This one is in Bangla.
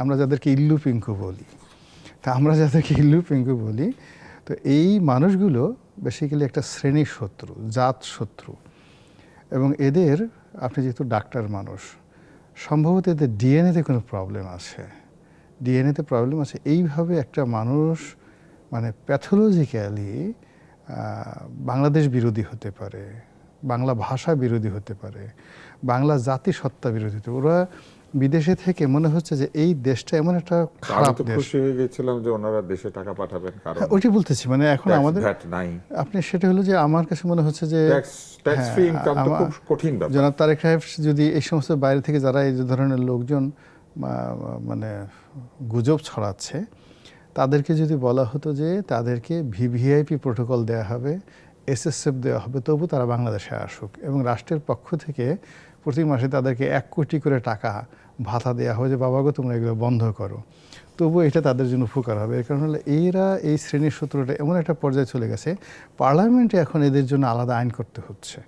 আমরা যাদেরকে ইল্লু পিঙ্কু বলি, তা আমরা যাদেরকে ইল্লু পিঙ্কু বলি, তো এই মানুষগুলো বেসিক্যালি একটা শ্রেণীর শত্রু, জাত শত্রু। এবং এদের, আপনি যেহেতু ডাক্তার মানুষ, সম্ভবত এদের ডিএনএতে কোনো প্রবলেম আছে। ডিএনএতে প্রবলেম আছে। এইভাবে একটা মানুষ মানে প্যাথোলজিক্যালি বাংলাদেশ বিরোধী হতে পারে, বাংলা ভাষা বিরোধী হতে পারে, বাংলা জাতিসত্তা বিরোধী হতে পারে। ওরা বিদেশে থেকে মনে হচ্ছে যে এই দেশটা এমন একটা খারাপ দেশ। খুশি হয়ে গেছিলাম যে ওনারা দেশে টাকা পাঠাবেন, কারণ ওইটি বলতেছি, মানে এখন আমাদের নাই। আপনি সেটা হলো যে আমার কাছে মনে হচ্ছে যে ট্যাক্স ফ্রি ইনকাম তো খুব কঠিন ব্যাপার। জনাব তারেক সাহেব যদি এই সমস্ত বাইরে থেকে যারা এই ধরনের লোকজন মানে গুজব ছড়াচ্ছে, তাদেরকে যদি বলা হতো যে তাদেরকে ভিভিআইপি প্রোটোকল দেওয়া হবে, এসএসএফ দেওয়া হবে, তবু তারা বাংলাদেশে আসুক, এবং রাষ্ট্রের পক্ষ থেকে প্রতি মাসে তাদেরকে 1 কোটি করে টাকা ভাতা দেওয়া হবে যে বাবাগো তোমরা এগুলো বন্ধ করো, তবু এটা তাদের জন্য উপকার হবে। এর কারণ হলো এরা এই শ্রেণীর শত্রুটা এমন একটা পর্যায়ে চলে গেছে, পার্লামেন্টে এখন এদের জন্য আলাদা আইন করতে হচ্ছে।